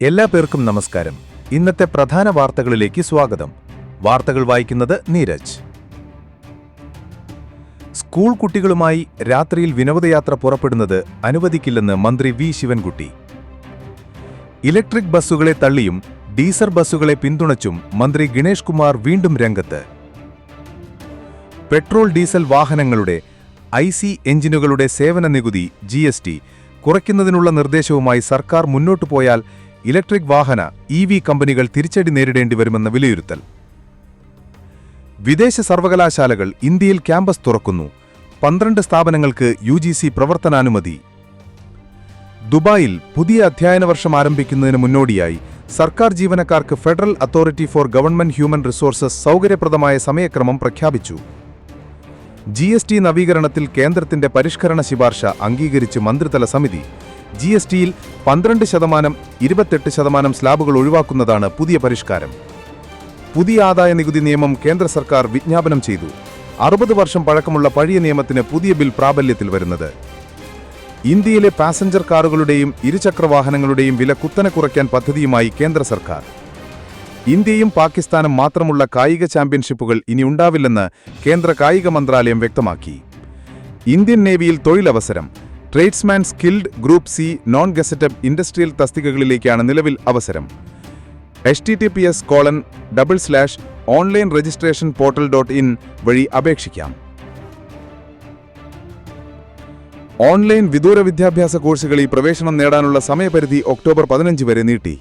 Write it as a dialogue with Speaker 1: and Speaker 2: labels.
Speaker 1: എല്ലാ പേർക്കും നമസ്കാരം. ഇന്നത്തെ പ്രധാന വാർത്തകളിലേക്ക് സ്വാഗതം. വാർത്തകൾ വായിക്കുന്നത് നീരജ്. സ്കൂൾ കുട്ടികളുമായി രാത്രിയിൽ വിനോദയാത്ര പുറപ്പെടുന്നത് അനുവദിക്കില്ലെന്ന് മന്ത്രി വി ശിവൻകുട്ടി. ഇലക്ട്രിക് ബസ്സുകളെ തള്ളിയും ഡീസൽ ബസ്സുകളെ പിന്തുണച്ചും മന്ത്രി ഗണേഷ് കുമാർ വീണ്ടും രംഗത്ത്. പെട്രോൾ ഡീസൽ വാഹനങ്ങളുടെ ഐസി എഞ്ചിനുകളുടെ സേവന നികുതി GST കുറയ്ക്കുന്നതിനുള്ള നിർദ്ദേശവുമായി സർക്കാർ മുന്നോട്ടു പോയാൽ ഇലക്ട്രിക് വാഹന EV കമ്പനികൾ തിരിച്ചടി നേരിടേണ്ടി വരുമെന്ന വിലയിരുത്തൽ. വിദേശ സർവകലാശാലകൾ ഇന്ത്യയിൽ ക്യാമ്പസ് തുറക്കുന്നു. 12 സ്ഥാപനങ്ങൾക്ക് UGC പ്രവർത്തനാനുമതി. ദുബായിൽ പുതിയ അധ്യയന വർഷം ആരംഭിക്കുന്നതിന് മുന്നോടിയായി സർക്കാർ ജീവനക്കാർക്ക് federal authority four government human resources സൗകര്യപ്രദമായ സമയക്രമം പ്രഖ്യാപിച്ചു. GST നവീകരണത്തിൽ കേന്ദ്രത്തിന്റെ പരിഷ്കരണ ശുപാർശ അംഗീകരിച്ച് മന്ത്രിതല സമിതി. GSTയിൽ 12%, 28% സ്ലാബുകൾ ഒഴിവാക്കുന്നതാണ് പുതിയ പരിഷ്കാരം. പുതിയ ആദായ നികുതി നിയമം കേന്ദ്ര സർക്കാർ വിജ്ഞാപനം ചെയ്തു. 60 വർഷം പഴക്കമുള്ള പഴയ നിയമത്തിന് പുതിയ ബിൽ പ്രാബല്യത്തിൽ വരുന്നത്. ഇന്ത്യയിലെ പാസഞ്ചർ കാറുകളുടെയും ഇരുചക്രവാഹനങ്ങളുടെയും വില കുത്തനെ കുറയ്ക്കാൻ പദ്ധതിയുമായി കേന്ദ്ര സർക്കാർ. ഇന്ത്യയും പാകിസ്ഥാനും മാത്രമുള്ള കായിക ചാമ്പ്യൻഷിപ്പുകൾ ഇനി ഉണ്ടാവില്ലെന്ന് കേന്ദ്ര കായിക മന്ത്രാലയം വ്യക്തമാക്കി. ഇന്ത്യൻ നേവിയിൽ തൊഴിലവസരം. Tradesman skilled group C non gazetted industrial തസ്തികകളിലേക്കാണ് നിലവിൽ അവസരം. https://onlineregistrationportal.in വഴി അപേക്ഷിക്കാം. ഓൺലൈൻ വിദൂര വിദ്യാഭ്യാസ കോഴ്സുകളിൽ പ്രവേശനം നേടാനുള്ള സമയപരിധി ഒക്ടോബർ 15 വരെ നീട്ടി.